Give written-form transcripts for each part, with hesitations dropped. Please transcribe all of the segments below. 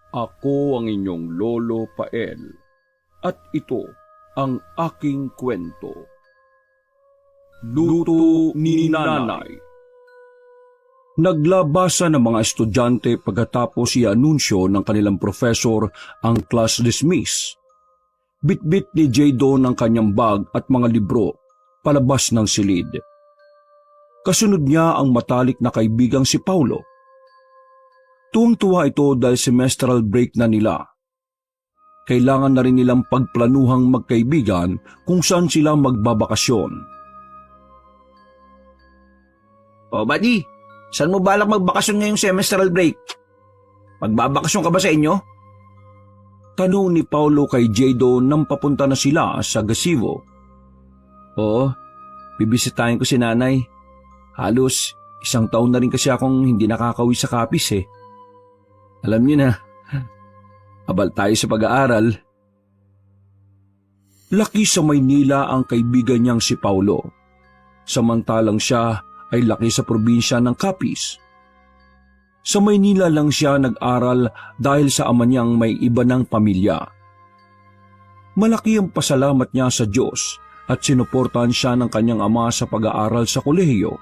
Ako ang inyong Lolo Pael, at ito ang aking kwento. Luto ni Nanay. Naglabasa ng mga estudyante pagkatapos i-anunsyo ng kanilang profesor ang class dismiss. Bit-bit ni Jado ng kanyang bag at mga libro palabas ng silid. Kasunod niya ang matalik na kaibigang si Paulo. Tuwang-tuwa ito dahil semestral break na nila. Kailangan na rin nilang pagplanuhang magkaibigan kung saan sila magbabakasyon. O buddy, saan mo balak magbakasyon ngayong semestral break? Magbabakasyon ka ba sa inyo? Tanong ni Paulo kay Jado nang papunta na sila sa gazebo. Oo, bibisitahin ko si nanay. Halos 1 taon na rin kasi akong hindi nakakauwi sa Capiz eh. Alam niyo na, abal tayo sa pag-aaral. Laki sa Maynila ang kaibigan niyang si Paulo, samantalang siya ay laki sa probinsya ng Capiz. Sa Maynila lang siya nag-aral dahil sa ama niyang may iba ng pamilya. Malaki ang pasalamat niya sa Diyos at sinuportahan siya ng kanyang ama sa pag-aaral sa kolehiyo,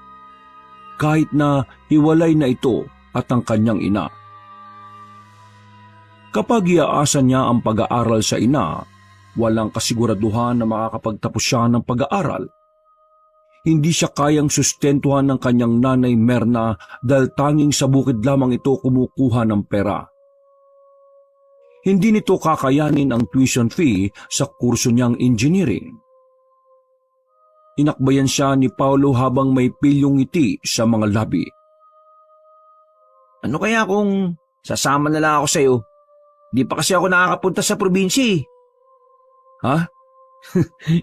kahit na hiwalay na ito at ang kanyang ina. Kapag iaasa niya ang pag-aaral sa ina, walang kasiguraduhan na makakapagtapos siya ng pag-aaral. Hindi siya kayang sustentuhan ng kanyang nanay Merna dahil tanging sa bukid lamang ito kumukuha ng pera. Hindi nito kakayanin ang tuition fee sa kurso niyang engineering. Inakbayan siya ni Paulo habang may pilyong ngiti sa mga labi. Ano kaya kung sasama na lang ako sa'yo? Di pa kasi ako nakakapunta sa probinsya. Ha?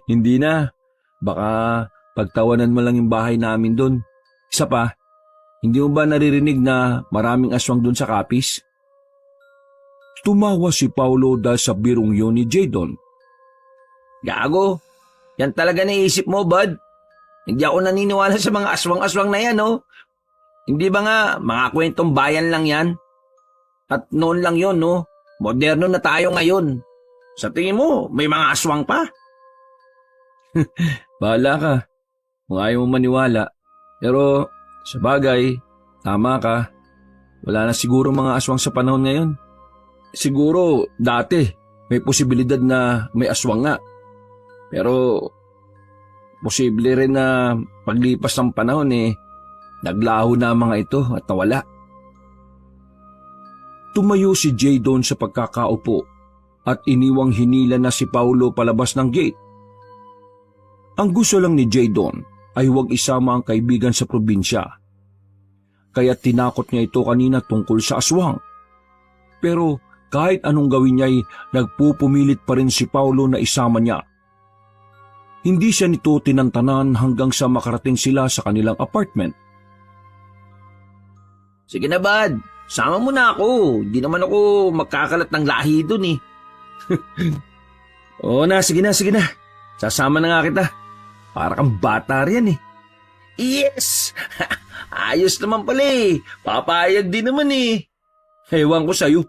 Hindi na. Baka pagtawanan mo lang yung bahay namin doon. Isa pa, hindi mo ba naririnig na maraming aswang doon sa Capiz? Tumawa si Paulo dahil sa birong yun ni Jadon. Gago, yan talaga naisip mo, bud. Hindi ako naniniwala sa mga aswang-aswang na yan, no? Hindi ba nga mga kwentong bayan lang yan? At noon lang yon, no? Moderno na tayo ngayon. Sa tingin mo, may mga aswang pa? Bahala ka. Kung ayaw mo maniwala. Pero, sa bagay, tama ka. Wala na siguro mga aswang sa panahon ngayon. Siguro, dati, may posibilidad na may aswang nga. Pero, posible rin na paglipas ng panahon naglaho na ang mga ito at nawala. Tumayo si Jadon sa pagkakaupo at iniwang hinila na si Paulo palabas ng gate. Ang gusto lang ni Jadon ay huwag isama ang kaibigan sa probinsya. Kaya tinakot niya ito kanina tungkol sa aswang. Pero kahit anong gawin niya ay nagpupumilit pa rin si Paulo na isama niya. Hindi siya nito tinantanan hanggang sa makarating sila sa kanilang apartment. Sige na, bud. Sama mo na ako. Hindi naman ako magkakalat ng lahi dun eh. Oo na, sige na, sige na. Sasama na nga kita. Para kang bata riyan eh. Yes! Ayos naman pala eh. Papayag din naman eh. Ewan ko sa'yo.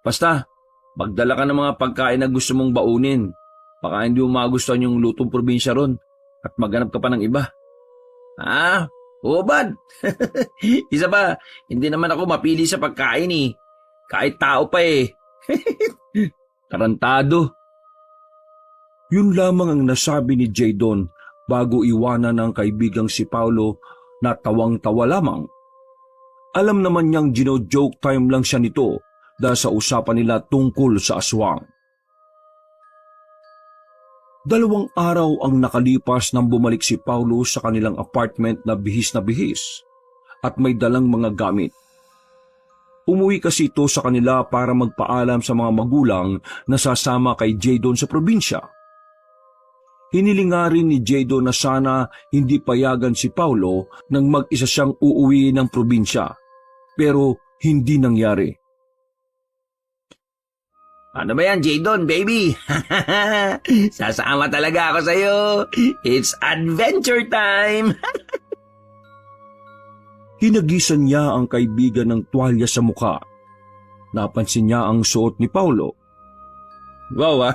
Basta, magdala ka ng mga pagkain na gusto mong baunin. Baka hindi mo magustuhan yung lutong probinsya ron at maghanap ka pa ng iba. Oo, bud. Isa pa, hindi naman ako mapili sa pagkain eh. Kahit tao pa eh. Tarantado. Yun lamang ang nasabi ni Jadon bago iwanan ng kaibigang si Paulo na tawang-tawa lamang. Alam naman niyang gino-joke time lang siya nito dahil sa usapan nila tungkol sa aswang. 2 araw ang nakalipas nang bumalik si Paulo sa kanilang apartment na bihis at may dalang mga gamit. Umuwi kasi ito sa kanila para magpaalam sa mga magulang na sasama kay Jadon sa probinsya. Hiniling nga rin ni Jadon na sana hindi payagan si Paulo nang mag-isa siyang uuwi ng probinsya, pero hindi nangyari. Ano ba yan, Jadon, baby? Sasama talaga ako sa'yo. It's adventure time! Hinagisan niya ang kaibigan ng tuwalya sa muka. Napansin niya ang suot ni Paulo. Wow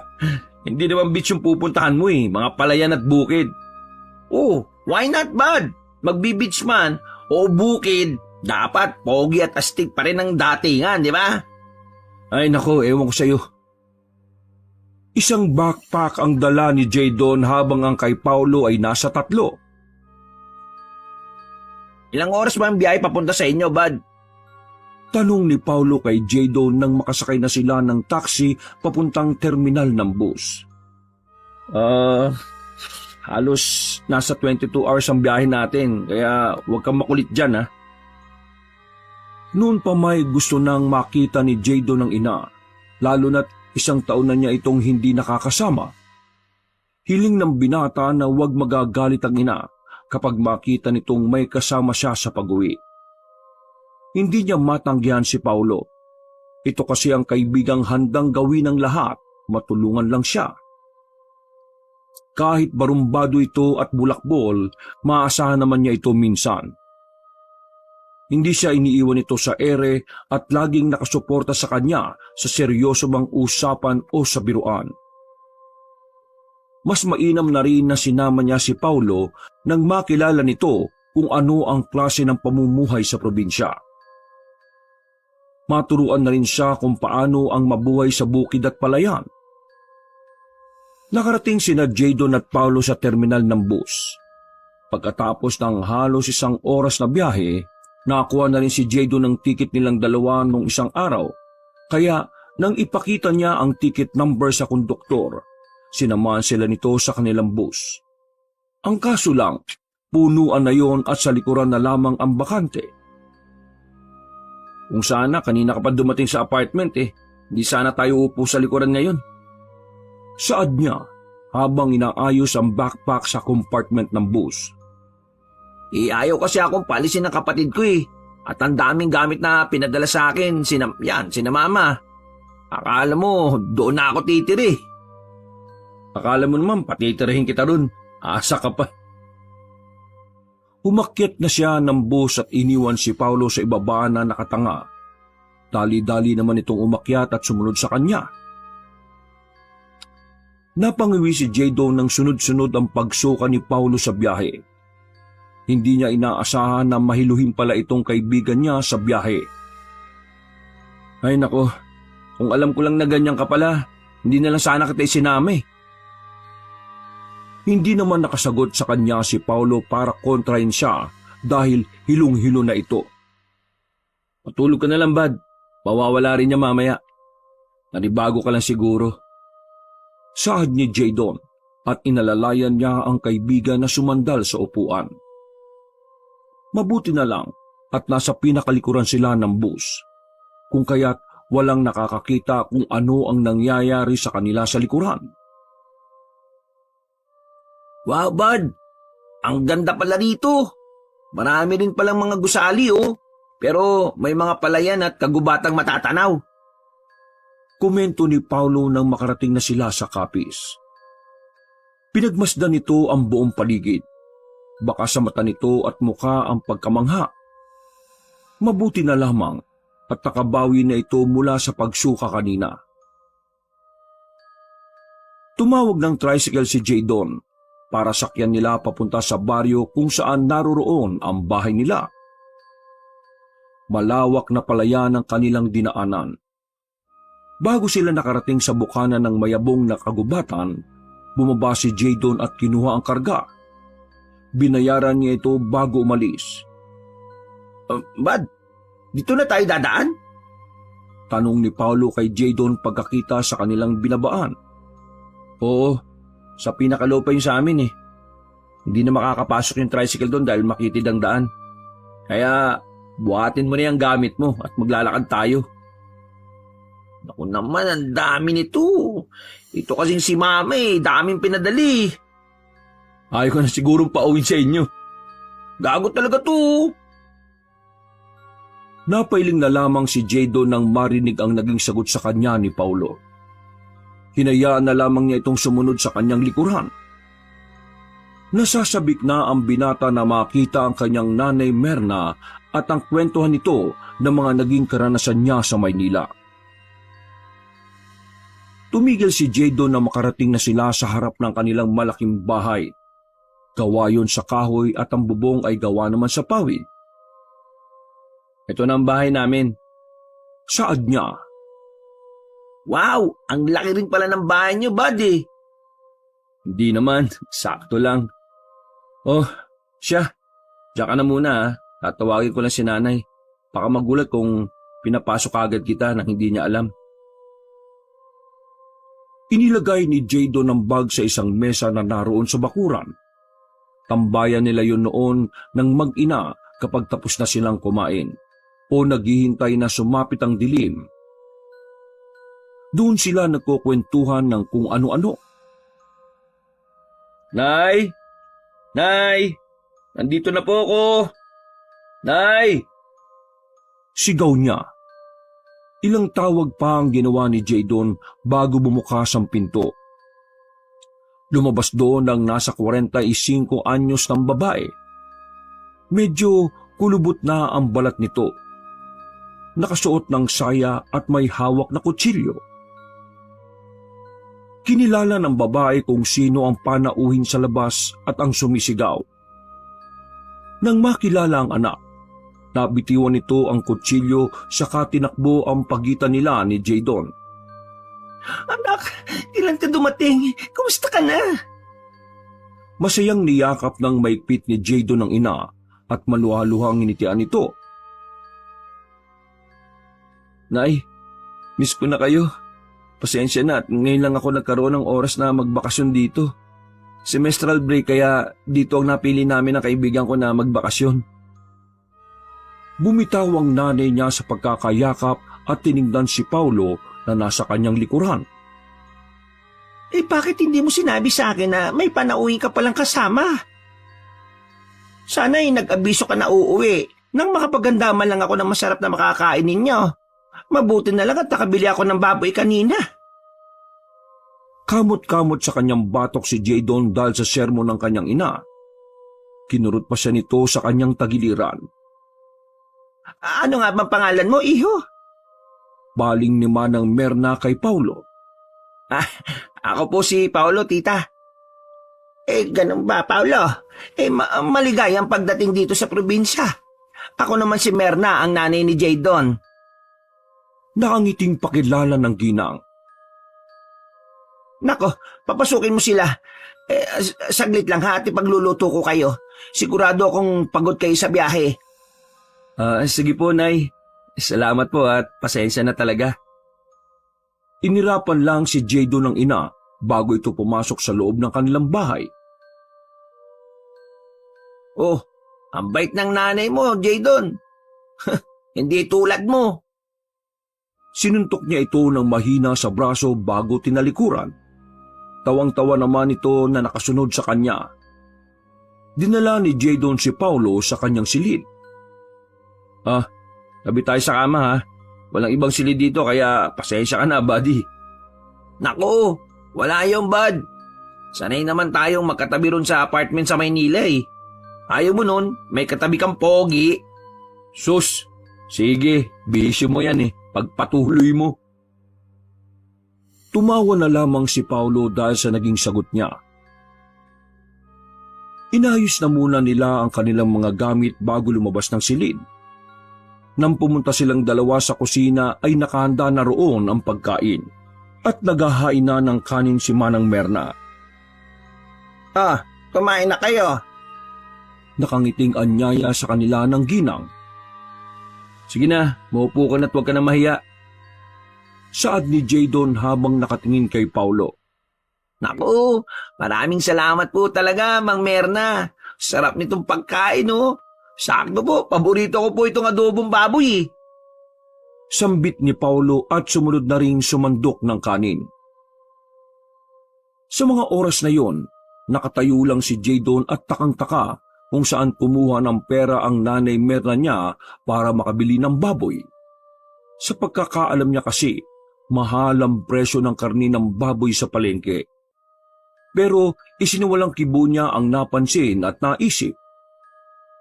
hindi naman beach yung pupuntahan mo mga palayan at bukid. Oh, why not bud? Magbi-beach man o bukid, dapat pogi at astig pa rin ang datingan, di ba? Ay nako, ewan ko sa'yo. Isang backpack ang dala ni Jadon habang ang kay Paulo ay nasa 3. Ilang oras ba ang biyahe papunta sa inyo, bud? Tanong ni Paulo kay Jadon nang makasakay na sila ng taxi papuntang terminal ng bus. Halos nasa 22 hours ang biyahe natin, kaya huwag kang makulit dyan, ha? Noon pa may gusto nang makita ni Jadon ng ina, lalo na't 1 taon na niya itong hindi nakakasama. Hiling ng binata na huwag magagalit ang ina kapag makita nitong may kasama siya sa pag-uwi. Hindi niya matanggihan si Paulo. Ito kasi ang kaibigang handang gawin ng lahat, matulungan lang siya. Kahit barumbado ito at bulakbol, maasahan naman niya ito minsan. Hindi siya iniiwan ito sa ere at laging nakasuporta sa kanya sa seryoso bang usapan o sa biruan. Mas mainam na rin na sinama niya si Paulo nang makilala nito kung ano ang klase ng pamumuhay sa probinsya. Maturuan na rin siya kung paano ang mabuhay sa bukid at palayan. Nakarating sina Jadon at Paulo sa terminal ng bus. Pagkatapos ng halos 1 oras na biyahe, nakakuha na rin si Jadon ng ticket nilang dalawa nung isang araw, kaya nang ipakita niya ang ticket number sa konduktor, sinamahan sila nito sa kanilang bus. Ang kaso lang, punuan na yon at sa likuran na lamang ang bakante. Kung sana kanina ka pa dumating sa apartment hindi sana tayo upo sa likuran ngayon. Saad niya habang inaayos ang backpack sa compartment ng bus. Ayaw kasi akong palisin ng kapatid ko At ang daming gamit na pinadala sa akin, sina mama. Akala mo, doon na ako titiri. Akala mo naman, patitirahin kita ron. Asa ka pa. Umakyat na siya ng bus at iniwan si Paulo sa ibaba na nakatanga. Dali-dali naman itong umakyat at sumunod sa kanya. Napangiwi si Jadon nang sunod-sunod ang pagsuka ni Paulo sa biyahe. Hindi niya inaasahan na mahiluhin pala itong kaibigan niya sa biyahe. Ay nako, kung alam ko lang na ganyan ka pala, hindi na lang sana kita isinama. Hindi naman nakasagot sa kanya si Paulo para kontrahin siya dahil hilong-hilo na ito. Matulog ka na lang, bad. Mawawala rin niya mamaya. Nanibago ka lang siguro. Saad ni Jadon at inalalayan niya ang kaibigan na sumandal sa upuan. Mabuti na lang at nasa pinakalikuran sila ng bus, kung kaya't walang nakakakita kung ano ang nangyayari sa kanila sa likuran. Wow, bud! Ang ganda pala rito. Marami rin palang mga gusali, pero may mga palayan at kagubatang matatanaw. Komento ni Paulo nang makarating na sila sa Capiz. Pinagmasdan nito ang buong paligid. Baka sa mata nito at mukha ang pagkamangha. Mabuti na lamang at nakabawi na ito mula sa pagsuka kanina. Tumawag ng tricycle si Jadon para sakyan nila papunta sa baryo kung saan naroroon ang bahay nila. Malawak na palayan ang kanilang dinaanan. Bago sila nakarating sa bukana ng mayabong na kagubatan, bumaba si Jadon at kinuha ang karga. Binayaran niya ito bago umalis. Bad, dito na tayo dadaan? Tanong ni Paulo kay Jadon pagkakita sa kanilang binabaan. Oo, sa pinakalow pa yun sa amin Hindi na makakapasok yung tricycle doon dahil makitid ang daan. Kaya buhatin mo na yung gamit mo at maglalakad tayo. Naku naman, ang dami nito. Ito kasing si mama daming pinadali. Ayaw ko na sigurong pauwin sa inyo. Gago talaga to. Napailing na lamang si Jadon nang marinig ang naging sagot sa kanya ni Paulo. Hinayaan na lamang niya itong sumunod sa kanyang likuran. Nasasabik na ang binata na makita ang kanyang nanay Merna at ang kwentuhan nito ng mga naging karanasan niya sa Maynila. Tumigil si Jadon na makarating na sila sa harap ng kanilang malaking bahay. Gawa yon sa kahoy at ang bubong ay gawa naman sa pawid. Ito na ang bahay namin. Saad niya. Wow, ang laki rin pala ng bahay niyo, buddy. Hindi naman, sakto lang. Oh, siya. Diyan ka na muna ha. Tatawagin ko lang si nanay. Baka magulat kung pinapasok agad kita nang hindi niya alam. Inilagay ni Jadon ang bag sa isang mesa na naroon sa bakuran. Tambayan nila yun noon ng mag-ina kapag tapos na silang kumain o naghihintay na sumapit ang dilim. Doon sila nagkukwentuhan ng kung ano-ano. Nay! Nay! Nandito na po ako! Nay! Sigaw niya. Ilang tawag pa ang ginawa ni Jadon bago bumukas ang pinto. Lumabas doon ang nasa 45 anyos ng babae. Medyo kulubot na ang balat nito. Nakasuot ng saya at may hawak na kutsilyo. Kinilala ng babae kung sino ang panauhin sa labas at ang sumisigaw. Nang makilala ang anak, nabitiwan nito ang kutsilyo saka tinakbo ang pagitan nila ni Jadon. Anak, ilan ka dumating? Kumusta ka na? Masayang niyakap ng maigpit ni Jadon ang ina at maluhaluhang initian nito. Nay, miss ko na kayo. Pasensya na at ngayon lang ako nagkaroon ng oras na magbakasyon dito. Semestral break kaya dito ang napili namin ng kaibigan ko na magbakasyon. Bumitaw ang nanay niya sa pagkakayakap at tiningnan si Paulo na nasa kanyang likuran. Bakit hindi mo sinabi sa akin na may panauhin ka palang kasama? Sana'y nag-abiso ka na uuwi nang makapaganda man lang ako ng masarap na makakain ninyo. Mabuti na lang at nakabili ako ng baboy kanina. Kamot-kamot sa kanyang batok si Jadon dahil sa sermon ng kanyang ina. Kinurot pa siya nito sa kanyang tagiliran. Ano nga bang pangalan mo, iho? Baling ni Manang Merna kay Paulo. Ako po si Paulo, tita. Ganun ba, Paulo? Maligayang pagdating dito sa probinsya. Ako naman si Merna, ang nanay ni Jadon. Nakangiting pakilala ng ginang. Nako, papasukin mo sila. Saglit lang ha at ipagluluto ko kayo. Sigurado akong pagod kayo sa biyahe. Sige po, Nay. Salamat po at pasensya na talaga. Inirapan lang si Jadon ng ina bago ito pumasok sa loob ng kanilang bahay. Oh, ang bait ng nanay mo, Jadon. Hindi tulad mo. Sinuntok niya ito ng mahina sa braso bago tinalikuran. Tawang-tawa naman ito na nakasunod sa kanya. Dinala ni Jadon si Paulo sa kanyang silid. Tabi tayo sa kama ha. Walang ibang silid dito kaya pasensya ka na, buddy. Naku, wala yung bud. Sanay naman tayong magkatabi ron sa apartment sa Maynila eh. Ayaw mo nun, may katabi kang pogi. Sus, sige, bisyo mo yan eh. Pagpatuloy mo. Tumawa na lamang si Paulo dahil sa naging sagot niya. Inayos na muna nila ang kanilang mga gamit bago lumabas ng silid. Nang pumunta silang dalawa sa kusina ay nakahanda na roon ang pagkain at naghahain na ng kanin si Manang Merna. Kumain na kayo. Nakangiting anyaya sa kanila ng ginang. Sige na, maupo ka na't huwag ka na mahiya. Saad ni Jadon habang nakatingin kay Paulo. Naku, maraming salamat po talaga, Mang Merna. Sarap nitong pagkain, oh. Sakto po, paborito ko po itong adobong baboy. Sambit ni Paulo at sumunod na ring sumandok ng kanin. Sa mga oras na yon, nakatayo lang si Jadon at takang-taka kung saan kumuha ng pera ang nanay Merna niya para makabili ng baboy. Sa pagkakaalam niya kasi, mahal ang presyo ng karni ng baboy sa palengke. Pero isiniwalang kibo niya ang napansin at naisip.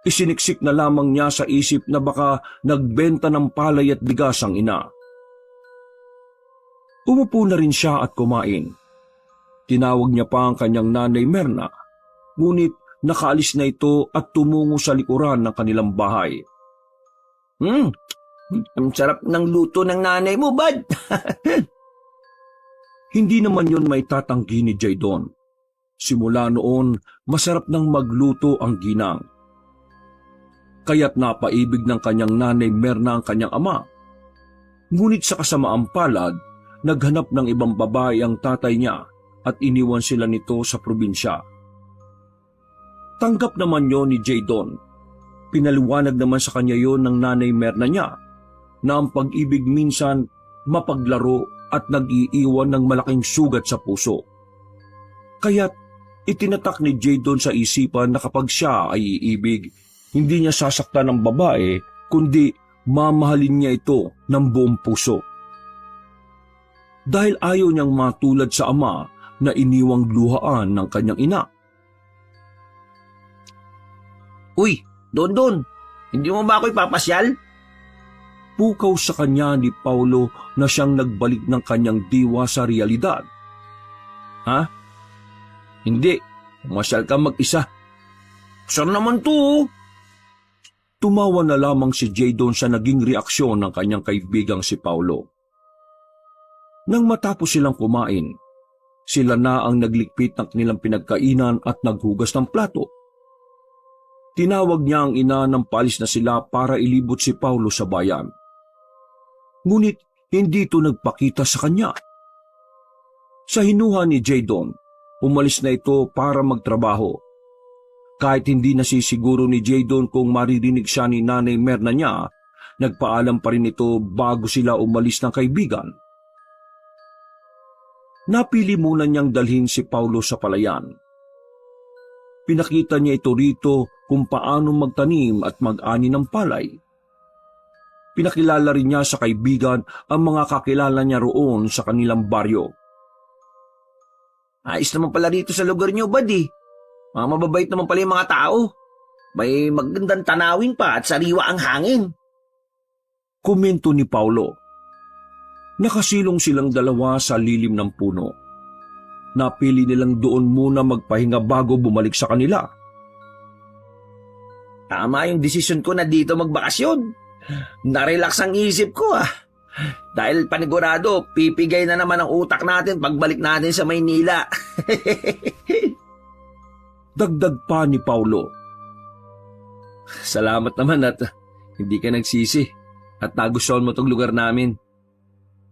Isiniksik na lamang niya sa isip na baka nagbenta ng palay at bigas ang ina. Umupo na rin siya at kumain. Tinawag niya pa ang kanyang nanay Merna, ngunit nakaalis na ito at tumungo sa likuran ng kanilang bahay. Ang sarap ng luto ng nanay mo, bud. Hindi naman yon may tatanggi ni Jaydon. Simula noon, masarap nang magluto ang ginang. Kaya't napaibig ng kanyang nanay Merna ang kanyang ama. Ngunit sa kasamaang palad, naghanap ng ibang babae ang tatay niya at iniwan sila nito sa probinsya. Tanggap naman yon ni Jaydon. Pinaliwanag naman sa kanya yon ng nanay Merna niya na ang pag-ibig minsan mapaglaro at nag-iiwan ng malaking sugat sa puso. Kaya't itinatak ni Jaydon sa isipan na kapag siya ay iibig, hindi niya sasaktan ng babae, kundi mamahalin niya ito ng buong puso. Dahil ayaw niyang matulad sa ama na iniwang luhaan ng kanyang ina. Uy, Don, hindi mo ba ako ipapasyal? Pukaw sa kanya ni Paulo na siyang nagbalik ng kanyang diwa sa realidad. Ha? Hindi, masyal ka mag-isa. Saan naman to? Tumawa na lamang si Jaydon sa naging reaksyon ng kanyang kaibigang si Paulo. Nang matapos silang kumain, sila na ang naglikpit ng kanilang pinagkainan at naghugas ng plato. Tinawag niya ang ina ng paalis na sila para ilibot si Paulo sa bayan. Ngunit hindi ito nagpakita sa kanya. Sa hinuha ni Jaydon, umalis na ito para magtrabaho. Kahit hindi nasisiguro ni Jaydon kung maririnig siya ni nanay Merna niya, nagpaalam pa rin ito bago sila umalis ng kaibigan. Napili muna niyang dalhin si Paulo sa palayan. Pinakita niya ito rito kung paano magtanim at mag-ani ng palay. Pinakilala rin niya sa kaibigan ang mga kakilala niya roon sa kanilang baryo. Ayos naman pala rito sa lugar niyo, bud eh. Mga mababait naman pala yung mga tao. May magandang tanawin pa at sariwa ang hangin. Komento ni Paulo. Nakasilong silang dalawa sa lilim ng puno. Napili nilang doon muna magpahinga bago bumalik sa kanila. Tama yung desisyon ko na dito magbakasyon. Narelax ang isip ko ah. Dahil panigurado, pipigay na naman ang utak natin pagbalik natin sa Maynila. Dagdag pa ni Paulo. Salamat naman at hindi ka nagsisi at nagustuhan mo tong lugar namin.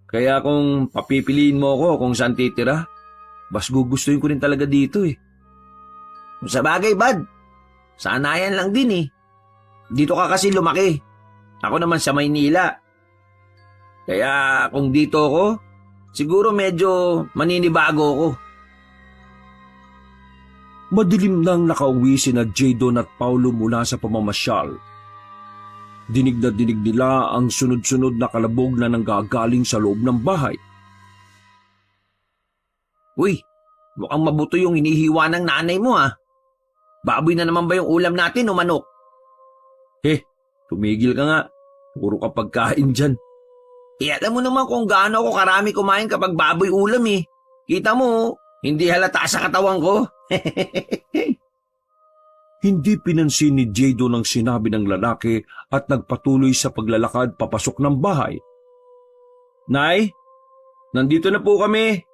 Kaya kung papipiliin mo ako kung saan titira, mas gugustuhin ko rin talaga dito eh. Sa bagay, bud. Sanayan lang din eh. Dito ka kasi lumaki. Ako naman sa Maynila. Kaya kung dito ako, siguro medyo maninibago ako. Madilim nang nakauwi sina Jaydon at Paulo mula sa pamamasyal. Dinig na dinig nila ang sunod-sunod na kalabog na nanggagaling sa loob ng bahay. Uy, mukhang mabuto yung hinihiwa ng nanay mo ah. Baboy na naman ba yung ulam natin o manok? Tumigil ka nga. Puro ka pagkain dyan. Alam mo naman kung gaano ako karami kumain kapag baboy ulam eh. Kita mo, hindi halata sa katawan ko. Hindi pinansin ni Jaydon ang sinabi ng lalaki at nagpatuloy sa paglalakad papasok ng bahay. Nay, nandito na po kami.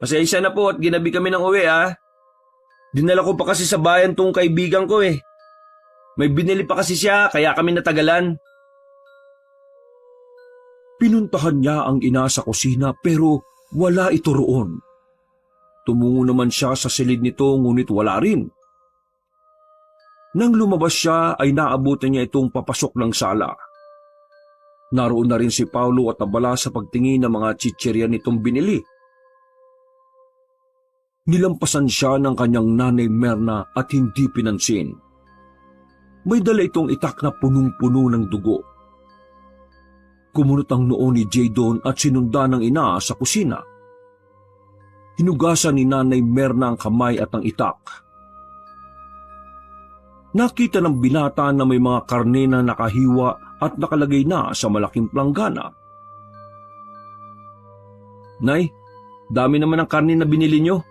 Pasensya na po at ginabi kami ng uwi ah. Dinala ko pa kasi sa bayan tong kaibigan ko eh. May binili pa kasi siya kaya kami natagalan. Pinuntahan niya ang ina sa kusina pero wala ito roon. Tumungo naman siya sa silid nito ngunit wala rin. Nang lumabas siya ay naabutan niya itong papasok ng sala. Naroon na rin si Paulo at abala sa pagtingin ng mga chichirya nitong binili. Nilampasan siya ng kanyang nanay Merna at hindi pinansin. May dala itong itak na punong-puno ng dugo. Kumunot ang noo ni Jaydon at sinundan ng ina sa kusina. Hinugasan ni nanay Merna ang kamay at ang itak. Nakita ng binata na may mga karne na nakahiwa at nakalagay na sa malaking planggana. Nay, dami naman ang karne na binili nyo.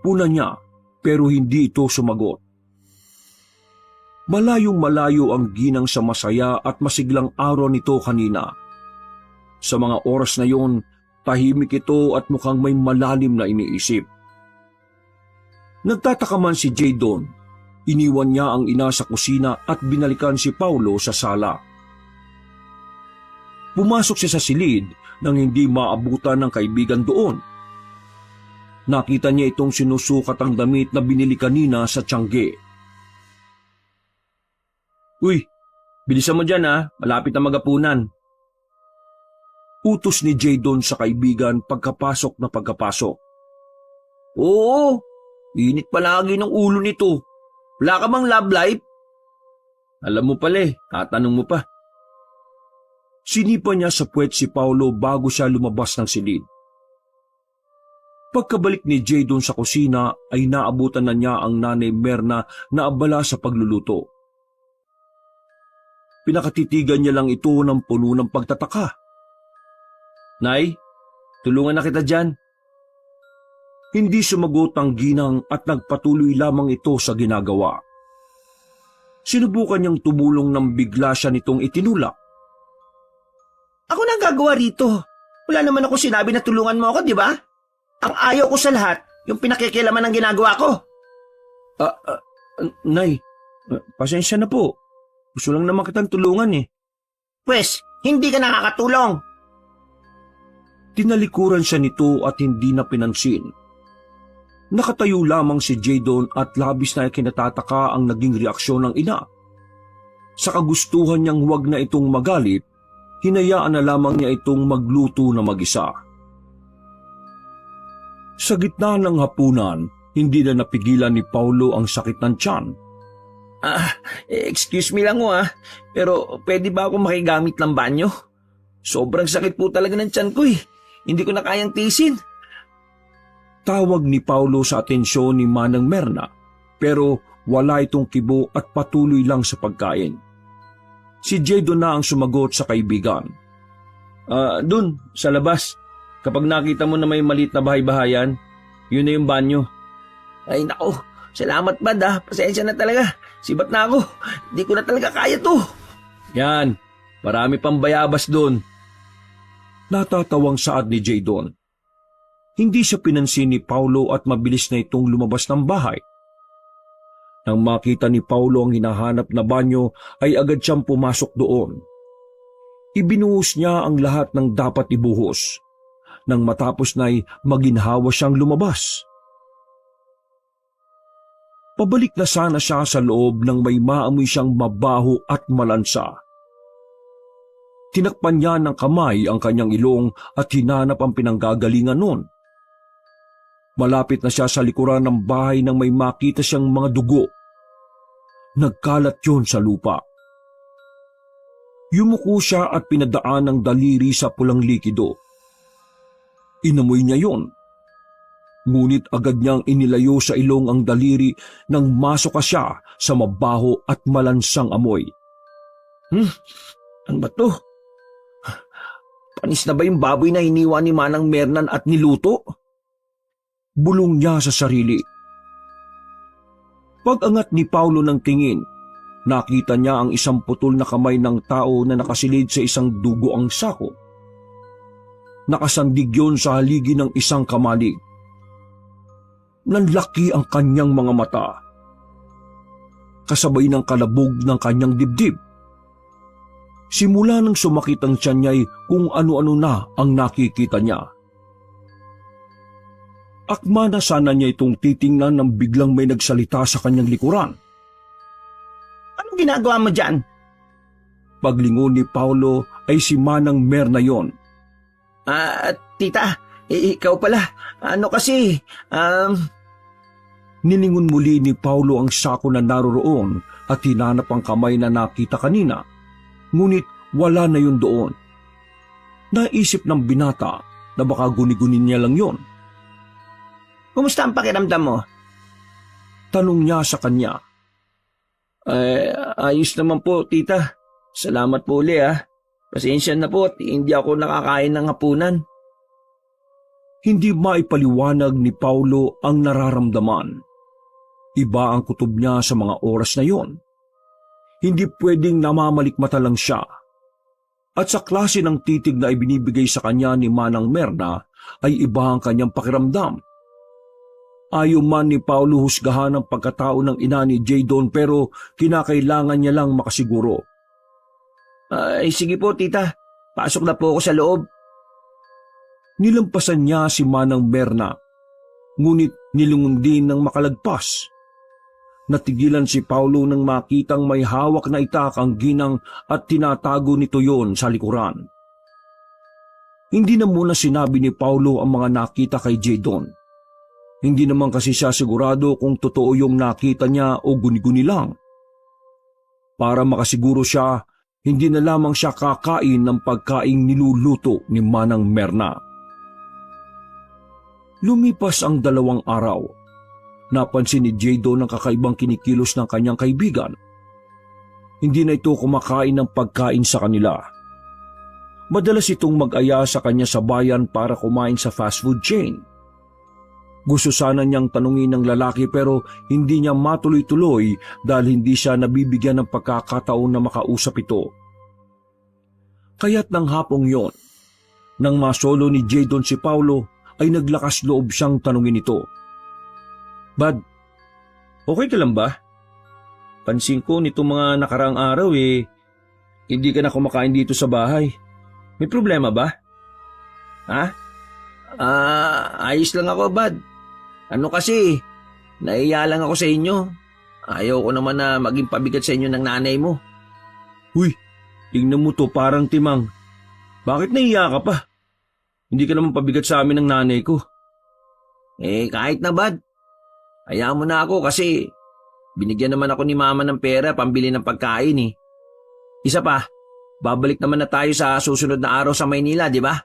Puna niya, pero hindi ito sumagot. Malayong malayo ang ginang sa masaya at masiglang araw nito kanina. Sa mga oras na yon, tahimik ito at mukhang may malalim na iniisip. Nagtataka man si Jadon. Iniwan niya ang ina sa kusina at binalikan si Paulo sa sala. Pumasok siya sa silid nang hindi maabutan ng kaibigan doon. Nakita niya itong sinusukat ang damit na binili kanina sa tiyangge. "Uy, bilisan mo dyan ha, malapit na magapunan." Utos ni Jadon sa kaibigan pagkapasok na pagkapasok. Oo, init palagi ng ulo nito. Wala ka bang love life? Alam mo pala tatanong mo pa. Sinipa niya sa puwet si Paulo bago siya lumabas ng silid. Pagkabalik ni Jadon sa kusina ay naabutan na niya ang nanay Merna na abala sa pagluluto. Pinakatitigan niya lang ito ng puno ng pagtataka. "Nay, tulungan na kita dyan." Hindi sumagot ang ginang at nagpatuloy lamang ito sa ginagawa. Sinubukan niyang tumulong nang bigla siya nitong itinulak. Ako na gagawa rito. Wala naman ako sinabi na tulungan mo ako, di ba? Ang ayaw ko sa lahat, yung pinakikialaman ng ginagawa ko. Nay, pasensya na po. Gusto lang naman kitang tulungan eh. Pwes, hindi ka nakakatulong. Tinalikuran siya nito at hindi na pinansin. Nakatayo lamang si Jadon at labis na kinatataka ang naging reaksyon ng ina. Sa kagustuhan niyang huwag na itong magalit, hinayaan na lamang niya itong magluto na mag-isa. Sa gitna ng hapunan, hindi na napigilan ni Paulo ang sakit ng tiyan. Excuse me lang pero pwede ba ako makigamit ng banyo? Sobrang sakit po talaga ng tiyan ko eh. Hindi ko na kayang tiisin. Tawag ni Paulo sa atensyon ni Manang Merna, pero wala itong kibo at patuloy lang sa pagkain. Si Jadon na ang sumagot sa kaibigan. Dun, sa labas. Kapag nakita mo na may maliit na bahay-bahayan, yun na yung banyo. Ay nako, salamat bad Pasensya na talaga. Sibat na ako. Hindi ko na talaga kaya to. Yan, marami pang bayabas dun. Natatawang saad ni Jadon. Hindi siya pinansin ni Paulo at mabilis na itong lumabas ng bahay. Nang makita ni Paulo ang hinahanap na banyo ay agad siyang pumasok doon. Ibinuhos niya ang lahat ng dapat ibuhos. Nang matapos na'y maginhawa siyang lumabas. Pabalik na sana siya sa loob nang may maamoy siyang mabaho at malansa. Tinakpan niya ng kamay ang kanyang ilong at hinanap ang pinanggagalingan nun. Malapit na siya sa likuran ng bahay nang may makita siyang mga dugo. Nagkalat yon sa lupa. Yumuko siya at pinadaan ng daliri sa pulang likido. Inamoy niya yon. Ngunit agad niyang inilayo sa ilong ang daliri nang masuka siya sa mabaho at malansang amoy. Ano ba to? Panis na ba yung baboy na iniwan ni Manang Mernan at niluto? Bulong niya sa sarili. Pag-angat ni Paulo ng tingin, nakita niya ang isang putol na kamay ng tao na nakasilid sa isang dugoang sako. Nakasandig yon sa haligi ng isang kamalig. Nanlaki ang kanyang mga mata, kasabay ng kalabog ng kanyang dibdib. Simula nang sumakit ang tiyan niya'y kung ano-ano na ang nakikita niya. Akma na sana niya itong titingnan nang biglang may nagsalita sa kanyang likuran. Anong ginagawa mo dyan? Paglingon ni Paulo ay si Manang Merna yon. Tita, ikaw pala. Ano kasi, Nilingon muli ni Paulo ang sako na naroroon at hinanap ang kamay na nakita kanina. Ngunit wala na yun doon. Naisip ng binata na baka guni-gunin niya lang yon. Kumusta ang pakiramdam mo? Tanong niya sa kanya. Ayos naman po, tita. Salamat po uli Pasensya na po at hindi ako nakakain ng hapunan. Hindi maipaliwanag ni Paulo ang nararamdaman. Iba ang kutob niya sa mga oras na yon. Hindi pwedeng namamalikmata lang siya. At sa klase ng titig na ibinibigay sa kanya ni Manang Merna ay iba ang kanyang pakiramdam. Ayaw man ni Paulo husgahan ang pagkatao ng ina ni Jadon pero kinakailangan niya lang makasiguro. Ay, sige po, tita. Pasok na po ako sa loob. Nilampasan niya si Manang Merna, ngunit nilungon din ng makalagpas. Natigilan si Paulo nang makitang may hawak na itak ang ginang at tinatago nito yon sa likuran. Hindi na muna sinabi ni Paulo ang mga nakita kay Jadon. Hindi naman kasi siya sigurado kung totoo yung nakita niya o guni-guni lang. Para makasiguro siya, hindi na lamang siya kakain ng pagkaing niluluto ni Manang Merna. Lumipas ang 2 araw. Napansin ni Jadon ang kakaibang kinikilos ng kanyang kaibigan. Hindi na ito kumakain ng pagkain sa kanila. Madalas itong mag-aya sa kanya sa bayan para kumain sa fast food chain. Gusto sana niyang tanungin ng lalaki pero hindi niya matuloy-tuloy dahil hindi siya nabibigyan ng pagkakataon na makausap ito. Kaya't ng hapong yon, nang masolo ni Jadon si Paulo, ay naglakas loob siyang tanungin ito. Bad, okay ka lang ba? Pansin ko nitong mga nakaraang araw hindi ka na kumakain dito sa bahay. May problema ba? Ha? Ayos lang ako, Bad. Ano kasi, naiya lang ako sa inyo. Ayaw ko naman na maging pabigat sa inyo ng nanay mo. Uy, tingnan mo to parang timang. Bakit naiya ka pa? Hindi ka naman pabigat sa amin ng nanay ko. Kahit na, Bad. Hayaan mo na ako kasi binigyan naman ako ni Mama ng pera pambili ng pagkain eh. Isa pa, babalik naman na tayo sa susunod na araw sa Maynila, di ba?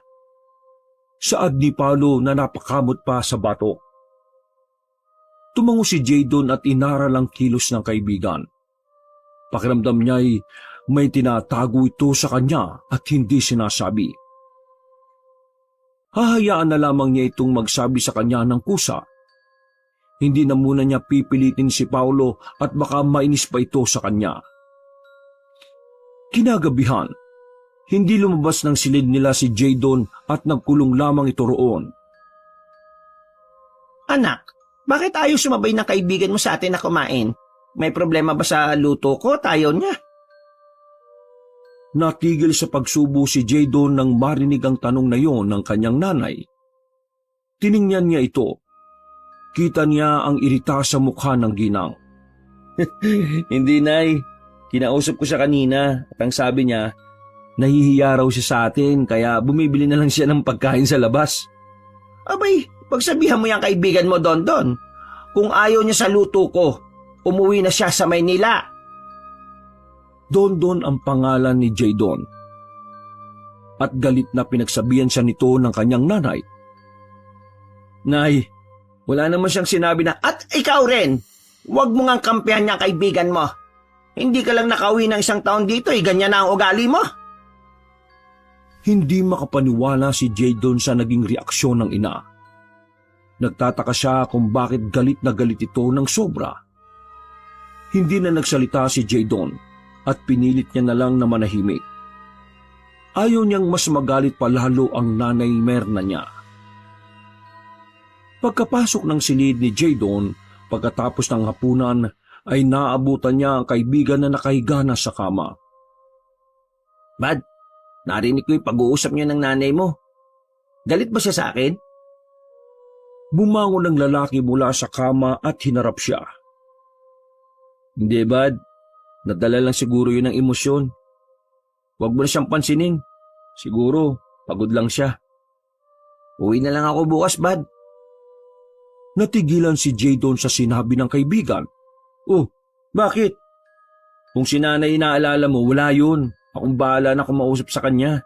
Saad ni Paulo na napakamot pa sa bato. Tumango si Jadon at inaral ang kilos ng kaibigan. Pakiramdam niya'y may tinatago ito sa kanya at hindi sinasabi. Hahayaan na lamang niya itong magsabi sa kanya ng kusa. Hindi na muna niya pipilitin si Paulo at baka mainis pa ito sa kanya. Kinagabihan, hindi lumabas ng silid nila si Jadon at nagkulong lamang ito roon. Anak, bakit ayaw sumabay ng kaibigan mo sa atin na kumain? May problema ba sa luto ko? Tayo niya. Natigil sa pagsubo si Jadon nang marinig ang tanong na yon ng kanyang nanay. Tiningnan niya ito. Kita niya ang irita sa mukha ng ginang. Hindi, Nay. Kinausap ko siya kanina at ang sabi niya, nahihiya raw siya sa atin kaya bumibili na lang siya ng pagkain sa labas. Abay, pagsabihan mo yung kaibigan mo, Don. Kung ayaw niya sa luto ko, umuwi na siya sa Maynila. Don ang pangalan ni Jadon. At galit na pinagsabihan siya nito ng kanyang nanay. Nay, wala naman siyang sinabi na, at ikaw rin, huwag mo ngang kampihan niyang kaibigan mo. Hindi ka lang nakauwi ng 1 taon dito, ganyan na ang ugali mo. Hindi makapaniwala si Jadon sa naging reaksyon ng ina. Nagtataka siya kung bakit galit na galit ito ng sobra. Hindi na nagsalita si Jadon at pinilit niya na lang na manahimik. Ayaw niyang mas magalit pa lalo ang nanay Merna niya. Pagkapasok ng silid ni Jadon, pagkatapos ng hapunan, ay naabutan niya ang kaibigan na nakahiga na sa kama. Bad, narinig ko yung pag-uusap niyo ng nanay mo. Galit ba siya sa akin? Bumangon ang lalaki mula sa kama at hinarap siya. Hindi, Bad. Nadala lang siguro yun ng emosyon. Huwag mo na siyang pansinin. Siguro, pagod lang siya. Uwi na lang ako bukas, Bad. Natigilan si Jadon sa sinabi ng kaibigan. Oh, bakit? Kung si nanay inaalala mo, wala yun. Akong bahala na kumausap sa kanya.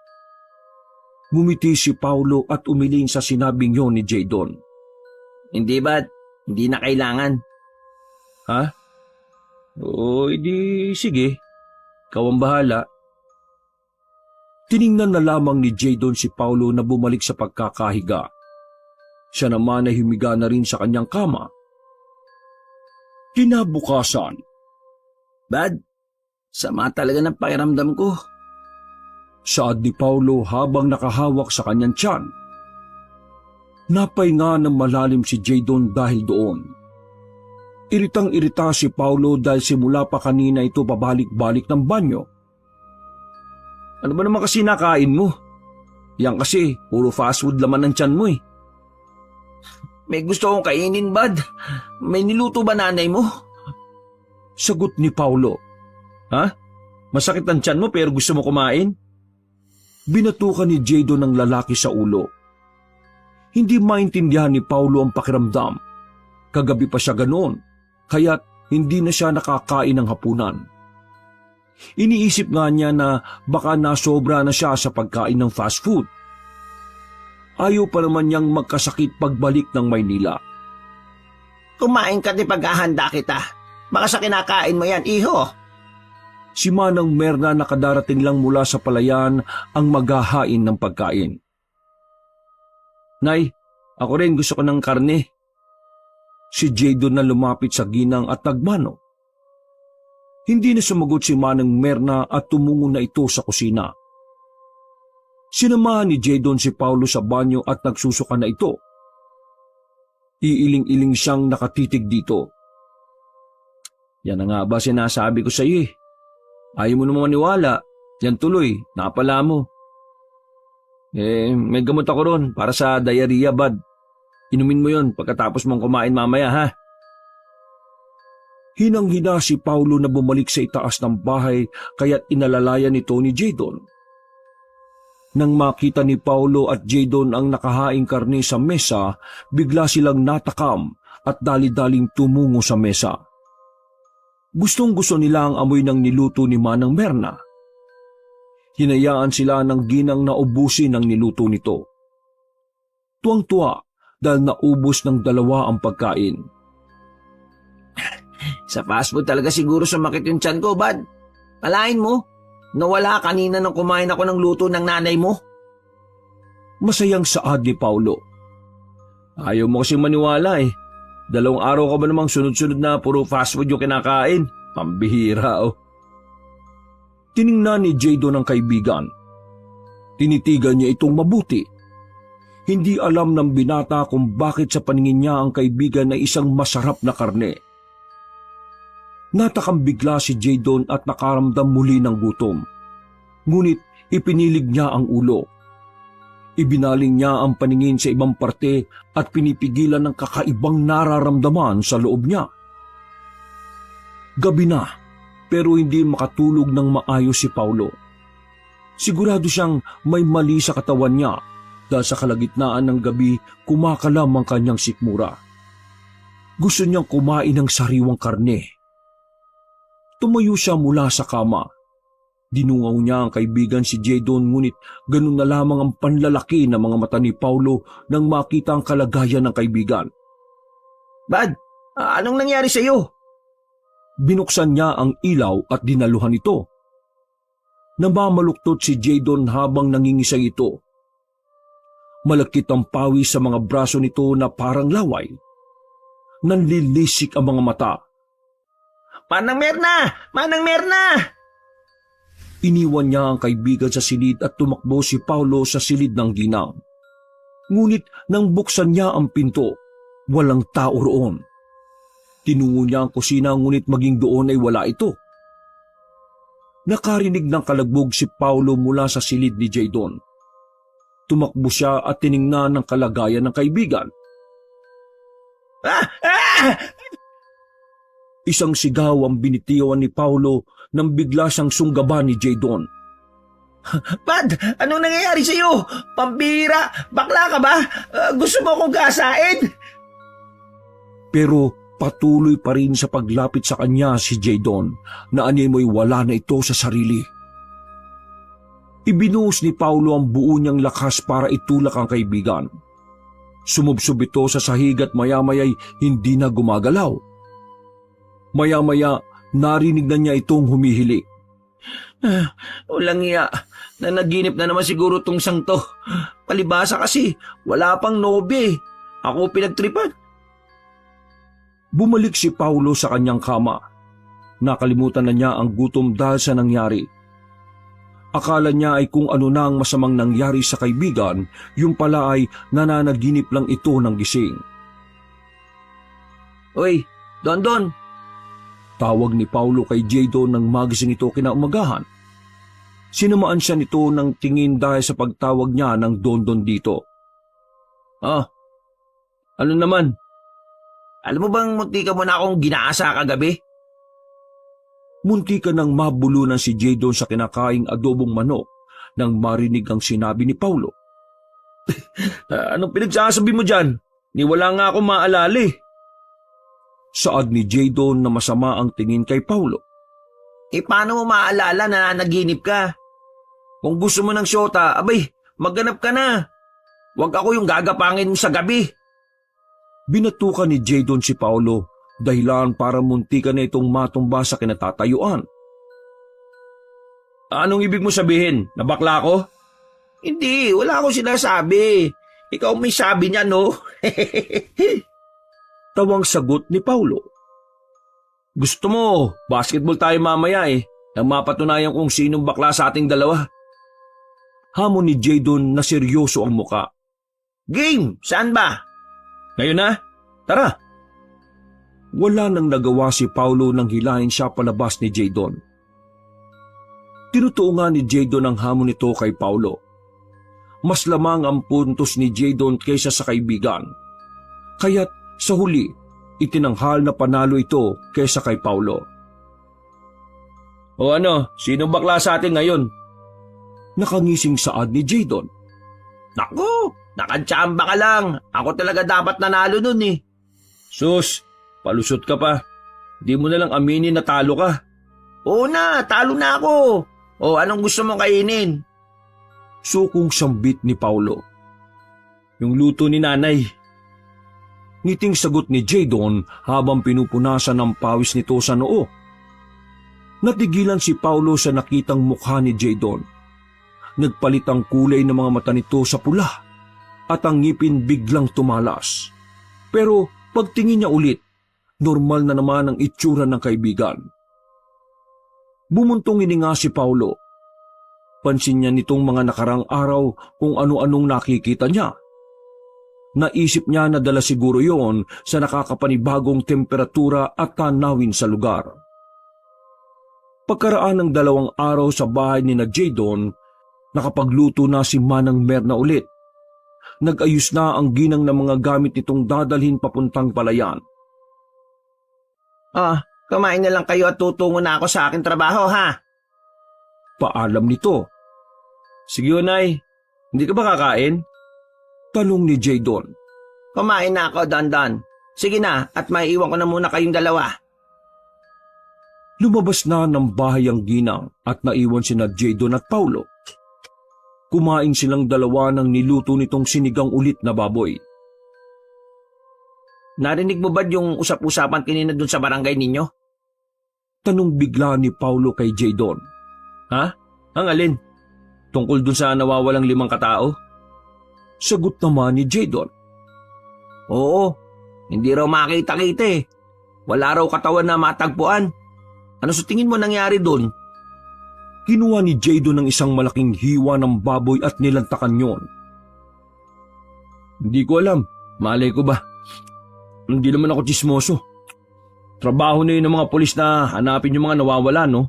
Ngumiti si Paulo at umiling sa sinabing yon ni Jadon. Hindi, Bad. Hindi na kailangan. Ha? Oo, edi sige. Ikaw ang bahala. Tiningnan na lamang ni Jadon si Paulo na bumalik sa pagkakahiga. Siya naman ay humiga na rin sa kanyang kama. Kinabukasan, Bad, sama talaga ng pakiramdam ko. saad ni Paulo habang nakahawak sa kanyang tiyan. Napahinga ng malalim si Jadon dahil doon. Iritang-irita si Paulo dahil simula pa kanina ito pabalik-balik ng banyo. Ano ba naman kasi nakain mo? Yan kasi, puro fast food laman ng tiyan mo eh. May gusto akong kainin, Bad. May niluto ba nanay mo? Sagot ni Paulo. Ha? Masakit ang tiyan mo pero gusto mo kumain? Binatukan ni Jadon ng lalaki sa ulo. Hindi maintindihan ni Paulo ang pakiramdam. Kagabi pa siya ganoon, kaya't hindi na siya nakakain ng hapunan. Iniisip nga niya na baka nasobra na siya sa pagkain ng fast food. Ayaw pa naman niyang magkasakit pagbalik ng Maynila. Kumain ka di paghahanda kita. Baka sa kinakain mo yan, iho. Si Manang Merna nakadarating lang mula sa palayan ang maghahain ng pagkain. Nay, ako rin gusto ko ng karne. Si Jadon na lumapit sa ginang at nagmano. Hindi na sumagot si Manang Merna at tumungo na ito sa kusina. Sinamahan ni Jadon si Paulo sa banyo at nagsusuka na ito. Iiling-iling siyang nakatitig dito. Yan na nga ba sinasabi ko sa iyo eh. Ayaw mo naman maniwala. Yan tuloy, napala mo. May gamot ako ron para sa diarrhea, Bad. Inumin mo yon pagkatapos mong kumain mamaya, ha? Hinang-hina si Paulo na bumalik sa itaas ng bahay kaya't inalalayan nito ni Jadon. Nang makita ni Paulo at Jadon ang nakahaing karne sa mesa, bigla silang natakam at dali-daling tumungo sa mesa. Gustong-gusto nila ang amoy ng niluto ni Manang Merna. Hinayaan sila ng ginang na ubusin ang niluto nito. Tuwang-tuwa dahil naubos ng dalawa ang pagkain. Sa fast food talaga siguro sumakit yung tiyan ko, Bad. Alain mo, nawala kanina nang kumain ako ng luto ng nanay mo. Masayang saad ni Paulo. Ayaw mo kasing maniwala eh. 2 araw ka ba namang sunod-sunod na puro fast food yung kinakain? Pambihira oh. Tiningnan ni Jadon ang kaibigan. Tinitigan niya itong mabuti. Hindi alam ng binata kung bakit sa paningin niya ang kaibigan ay isang masarap na karne. Natakam bigla si Jadon at nakaramdam muli ng gutom. Ngunit ipinilig niya ang ulo. Ibinaling niya ang paningin sa ibang parte at pinipigilan ng kakaibang nararamdaman sa loob niya. Gabi na, pero hindi makatulog ng maayos si Paulo. Sigurado siyang may mali sa katawan niya dahil sa kalagitnaan ng gabi kumakalam ang kanyang sikmura. Gusto niyang kumain ng sariwang karne. Tumayo siya mula sa kama. Dinungaw niya ang kaibigan si Jadon ngunit ganun na lamang ang panlalaki ng mga mata ni Paulo nang makita ang kalagayan ng kaibigan. Bad, anong nangyari sa iyo? Binuksan niya ang ilaw at dinaluhan ito. Namamaluktot si Jadon habang nangingisay ito. Malakit ang pawis sa mga braso nito na parang laway. Nanlilisik ang mga mata. Manang Merna! Manang Merna! Iniwan niya ang kaibigan sa silid at tumakbo si Paulo sa silid ng ginang. Ngunit nang buksan niya ang pinto, walang tao roon. Tinungo niya ang kusina ngunit maging doon ay wala ito. Nakarinig ng kalagbog si Paulo mula sa silid ni Jadon. Tumakbo siya at tiningnan ang kalagayan ng kaibigan. Isang sigaw ang binitiwan ni Paulo nang bigla siyang sunggaban ni Jadon. Bad, anong nangyayari sa iyo? Pambira, bakla ka ba? Gusto mo akong gasain? Pero patuloy pa rin sa paglapit sa kanya si Jadon na animoy wala na ito sa sarili. Ibinuhos ni Paulo ang buo niyang lakas para itulak ang kaibigan. Sumubsob ito sa sahig at maya-maya'y hindi na gumagalaw. Maya-maya, narinig na niya itong humihili. Walang iya, nanaginip na naman siguro tong sang to. Palibasa kasi, wala pang nobe. Ako pinagtripan. Bumalik si Paulo sa kanyang kama. Nakalimutan na niya ang gutom dahil sa nangyari. Akala niya ay kung ano na ang masamang nangyari sa kaibigan, yung pala ay nananaginip lang ito ng gising. Uy, Don. Tawag ni Paulo kay Jadon nang magising ito kinaumagahan. Sinamaan siya nito ng tingin dahil sa pagtawag niya ng Don dito. Oh, ano naman? Alam mo bang munti ka mo na akong ginaasa kagabi? Munti ka nang mabulunan si Jadon sa kinakaing adobong manok nang marinig ang sinabi ni Paulo. Anong pinagsasabi mo dyan? Ni wala nga akong maalala eh. Saad ni Jadon na masama ang tingin kay Paulo. Paano mo maalala na nanaginip ka? Kung gusto mo ng syota, abay, magganap ka na. Huwag ako yung gagapangin mo sa gabi. Binatukan ni Jadon si Paulo dahilan para muntikan na itong matumba sa kinatatayuan. Anong ibig mo sabihin? Nabakla ko? Hindi, wala akong sinasabi. Ikaw may sabi niya, no? Tawang sagot ni Paulo. Gusto mo, basketball tayo mamaya eh. Nang mapatunayan kung sinong bakla sa ating dalawa. Hamon ni Jadon na seryoso ang muka. Game, saan ba? Ngayon na? Tara. Wala nang nagawa si Paulo nang hilahin siya palabas ni Jadon. Tinutuo nga ni Jadon ang hamon nito kay Paulo. Mas lamang ang puntos ni Jadon kaysa sa kaibigan. Kaya't sa huli, itinanghal na panalo ito kaysa kay Paulo. O ano, sinong bakla sa atin ngayon? Nakangising saad ni Jadon. Naku, nakantsyamba ka lang. Ako talaga dapat nanalo nun eh. Sus, palusot ka pa. Di mo na lang aminin na talo ka. Oo na, talo na ako. O anong gusto mong kainin? Sukong sambit ni Paulo. Yung luto ni nanay. Ngiting sagot ni Jadon habang pinupunasan ng pawis nito sa noo. Natigilan si Paulo sa nakitang mukha ni Jadon. Nagpalit ang kulay ng mga mata nito sa pula at ang ngipin biglang tumalas. Pero pagtingin niya ulit, normal na naman ang itsura ng kaibigan. Bumuntong hininga si Paulo. Pansin niya nitong mga nakarang araw kung ano-anong nakikita niya. Naisip niya na dala siguro yon sa nakakapanibagong temperatura at tanawin sa lugar. Pagkaraan ng 2 araw sa bahay ni Jadon, nakapagluto na si Manang Merna ulit. Nag-ayos na ang ginang ng mga gamit nitong dadalhin papuntang palayan. Kumain na lang kayo at tutungo na ako sa aking trabaho ha. Paalam nito. Sige Unay, hindi ka ba kakain? Tanong ni Jadon. Kumain na ako, Don. Sige na, at maiiwan ko na muna kayong dalawa. Lumabas na ng bahay ang ginang at naiwan sina Jadon at Paulo. Kumain silang dalawa ng niluto nitong sinigang ulit na baboy. Narinig mo ba yung usap-usapan kanina dun sa barangay ninyo? Tanong bigla ni Paulo kay Jadon. Ha? Ang alin? Tungkol dun sa nawawalang 5 katao? Sagot naman ni Jadon. Oo, hindi raw makita-kita eh. Wala raw katawan na matagpuan. Ano sa tingin mo nangyari dun? Kinuha ni Jadon ng isang malaking hiwa ng baboy at nilantakan yon. Hindi ko alam. Malay ko ba? Hindi naman ako tsismoso. Trabaho na yun ng mga pulis na hanapin yung mga nawawala, no?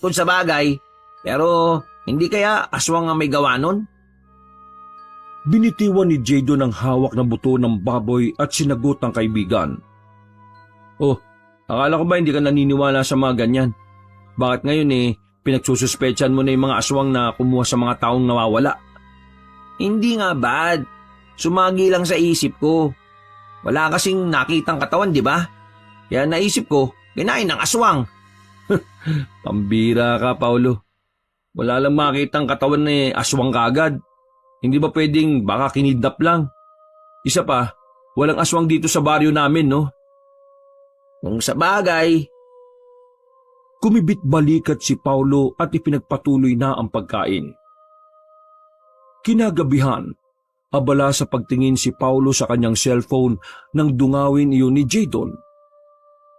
Kung sa bagay. Pero hindi kaya aswang ang may gawa nun? Binitiwan ni Jadon ang hawak na buto ng baboy at sinagot ang kaibigan. Oh, akala ko ba hindi ka naniniwala sa mga ganyan? Bakit ngayon pinagsususpetsan mo na yung mga aswang na kumuha sa mga taong nawawala? Hindi nga bad. Sumagi lang sa isip ko. Wala kasing nakitang katawan, di ba? Kaya naisip ko, kinain ng aswang. Pambira ka, Paulo. Wala lang makitang katawan na aswang kagad. Hindi ba pwedeng baka kinidnap lang? Isa pa, walang aswang dito sa baryo namin, no? Kung sa bagay. Kumibit balikat si Paulo at ipinagpatuloy na ang pagkain. Kinagabihan, Abala sa pagtingin si Paulo sa kanyang cellphone nang dungawin iyon ni Jadon.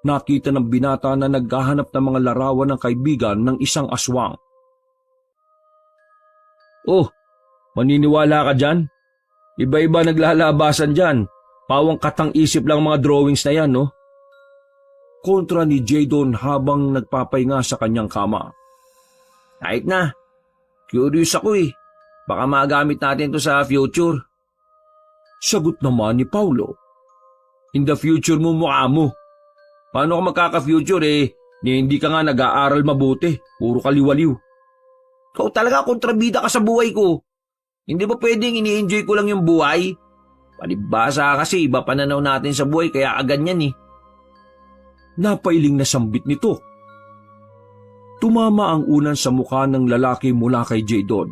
Nakita ng binata na naghahanap ng mga larawan ng kaibigan ng isang aswang. Oh, maniniwala ka dyan? Iba-iba naglalabasan dyan. Pawang katang-isip lang mga drawings na yan, no? Kontra ni Jadon habang nagpapahinga sa kanyang kama. Kahit na. Curious ako eh. Baka magamit natin to sa future. Sagot naman ni Paulo. In the future mo mukha mo. Paano ka magkaka-future hindi ka nga nag-aaral mabuti. Puro kaliwaliw. Ikaw talaga kontrabida ka sa buhay ko. Hindi ba pwedeng ini-enjoy ko lang yung buhay? Palibasa kasi iba pananaw natin sa buhay kaya kaganyan eh. Napailing na sambit nito. Tumama ang unan sa mukha ng lalaki mula kay Jadon.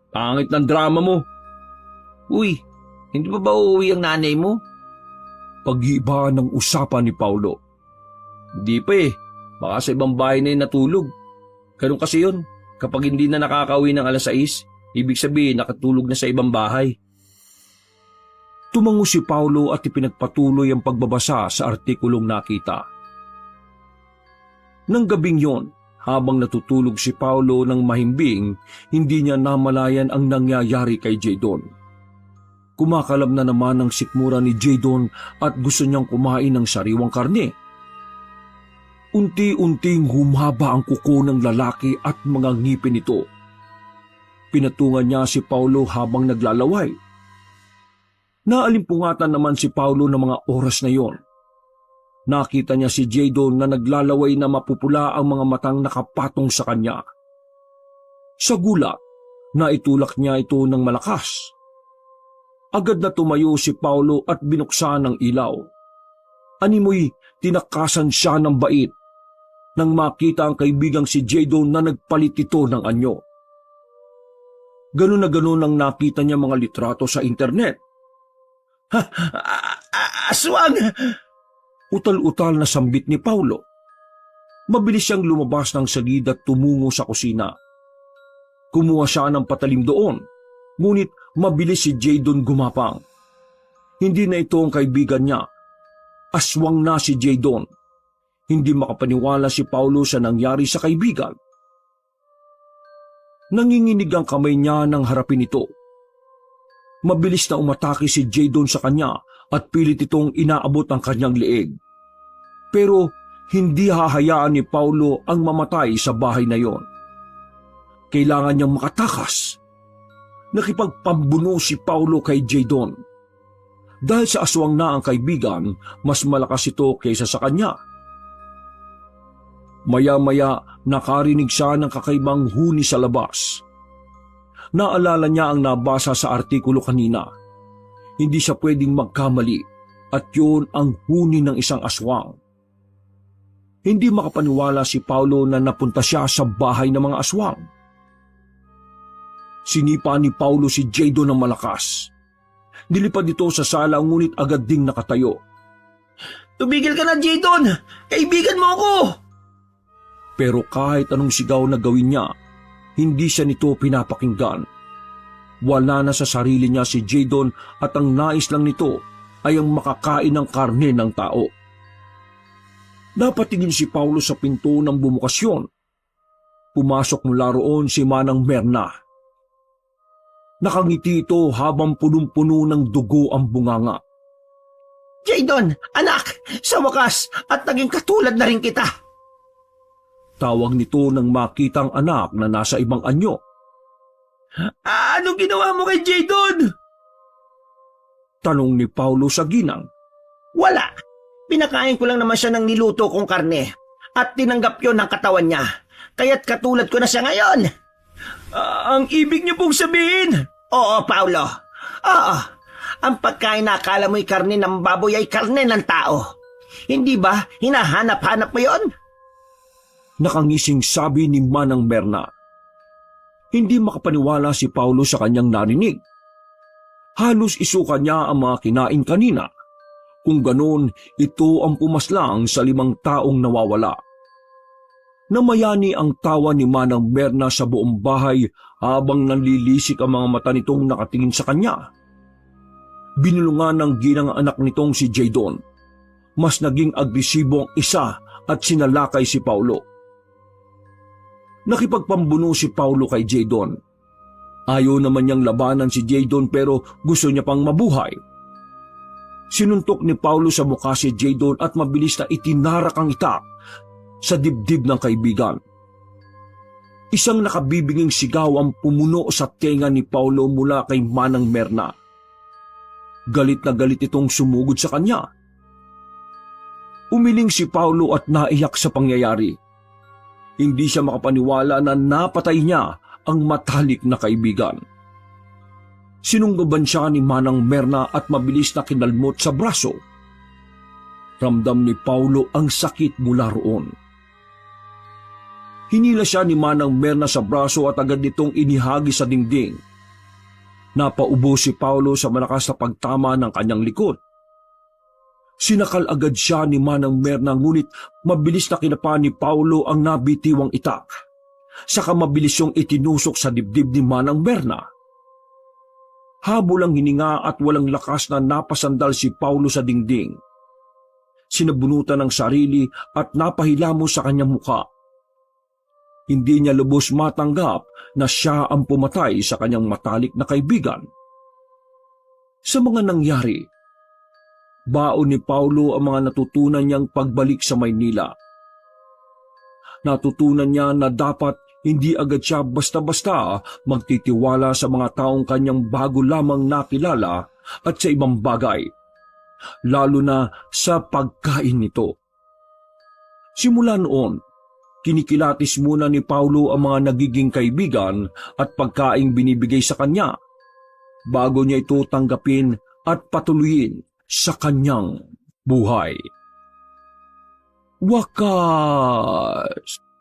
Pangit ng drama mo. Uy, hindi ba uuwi ang nanay mo? Pag-iibaan ng usapan ni Paulo. Hindi pa eh. Baka sa ibang bahay na yung natulog. Ganun kasi yun. Kapag hindi na nakakauwi ng 6:00, ibig sabihin nakatulog na sa ibang bahay. Tumango si Paulo at ipinagpatuloy ang pagbabasa sa artikulong nakita. Nang gabing yon, habang natutulog si Paulo ng mahimbing, hindi niya namalayan ang nangyayari kay Jadon. Kumakalab na naman ang sikmura ni Jadon at gusto niyang kumain ng sariwang karne. Unti-unting humaba ang kuko ng lalaki at mga ngipin nito. Pinatungan niya si Paulo habang naglalaway. Naalimpungatan naman si Paulo ng mga oras na yon. Nakita niya si Jadon na naglalaway na mapupula ang mga matang nakapatong sa kanya. Sa gulat, naitulak niya ito ng malakas. Agad na tumayo si Paulo at binuksan ang ilaw. Animoy, tinakasan siya ng bait nang makita ang kaibigang si Jadon na nagpalit ito ng anyo. Ganun na ganun ang nakita niya mga litrato sa internet. Aswang! Utal-utal na sambit ni Paulo. Mabilis siyang lumabas ng salid at tumungo sa kusina. Kumuha siya ng patalim doon, ngunit mabilis si Jadon gumapang. Hindi na ito ang kaibigan niya. Aswang na si Jadon. Hindi makapaniwala si Paulo sa nangyari sa kaibigan. Nanginginig ang kamay niya nang harapin ito. Mabilis na umatake si Jadon sa kanya at pilit itong inaabot ang kanyang leeg. Pero hindi hahayaan ni Paulo ang mamatay sa bahay na yon. Kailangan niyang makatakas. Nakipagpambuno si Paulo kay Jadon. Dahil sa aswang na ang kaibigan, mas malakas ito kaysa sa kanya. Maya-maya nakarinig siya ng kakaibang huni sa labas. Naalala niya ang nabasa sa artikulo kanina. Hindi siya pwedeng magkamali at yun ang huni ng isang aswang. Hindi makapaniwala si Paulo na napunta siya sa bahay ng mga aswang. Sinipa ni Paulo si Jadon ng malakas. Nilipad ito sa sala ngunit agad ding nakatayo. Tumigil ka na, Jadon! Kaibigan mo ako! Pero kahit anong sigaw na gawin niya, hindi siya nito pinapakinggan. Wala na sa sarili niya si Jadon at ang nais lang nito ay ang makakain ng karne ng tao. Napatingin si Paulo sa pinto ng bumukasyon. Pumasok mula roon si Manang Merna. Nakangiti ito habang punong-puno ng dugo ang bunganga. Jadon, anak! Sa wakas at naging katulad na rin kita! Tawag nito nang makita ang anak na nasa ibang anyo. Anong ginawa mo kay Jadon? Tanong ni Paulo sa ginang. Wala. Pinakain ko lang naman siya ng niluto kong karne at tinanggap yon ng katawan niya. Kaya't katulad ko na siya ngayon. Ang ibig niyo pong sabihin? Oo, Paulo. Oo. Ang pagkain na akala mo'y karne ng baboy ay karne ng tao. Hindi ba hinahanap-hanap mo yon? Nakangising sabi ni Manang Merna. Hindi makapaniwala si Paulo sa kanyang narinig. Halos isuka niya ang mga kinain kanina. Kung ganon, ito ang pumaslang sa 5 taong nawawala. Namayani ang tawa ni Manang Merna sa buong bahay habang nanlilisik ang mga mata nitong nakatingin sa kanya. Binulungan ng ginang anak nitong si Jaydon. Mas naging agresibo ang isa at sinalakay si Paulo. Nakipagpambuno si Paulo kay Jaydon. Ayaw naman niyang labanan si Jaydon pero gusto niya pang mabuhay. Sinuntok ni Paulo sa mukha si Jaydon at mabilis na itinarak ang itak sa dibdib ng kaibigan. Isang nakabibinging sigaw ang pumuno sa tenga ni Paulo mula kay Manang Merna. Galit na galit itong sumugod sa kanya. Umiling si Paulo at naiyak sa pangyayari. Hindi siya makapaniwala na napatay niya ang matalik na kaibigan. Sinunggaban siya ni Manang Merna at mabilis na kinalmot sa braso. Ramdam ni Paulo ang sakit mula roon. Hinila siya ni Manang Merna sa braso at agad nitong inihagi sa dingding. Napaubo si Paulo sa malakas na pagtama ng kanyang likod. Sinakal agad siya ni Manang Merna ngunit mabilis na kinapa ni Paulo ang nabitiwang itak. Saka mabilis yung itinusok sa dibdib ni Manang Merna. Habol ang hininga at walang lakas na napasandal si Paulo sa dingding. Sinabunutan ng sarili at napahilamos sa kanyang mukha. Hindi niya lubos matanggap na siya ang pumatay sa kanyang matalik na kaibigan. Sa mga nangyari, baon ni Paulo ang mga natutunan niyang pagbalik sa Maynila. Natutunan niya na dapat hindi agad siya basta-basta magtitiwala sa mga taong kanyang bago lamang nakilala at sa ibang bagay, lalo na sa pagkain nito. Simula noon, kinikilatis muna ni Paulo ang mga nagiging kaibigan at pagkaing binibigay sa kanya bago niya ito tanggapin at patuloyin sa kanyang buhay. Wakas!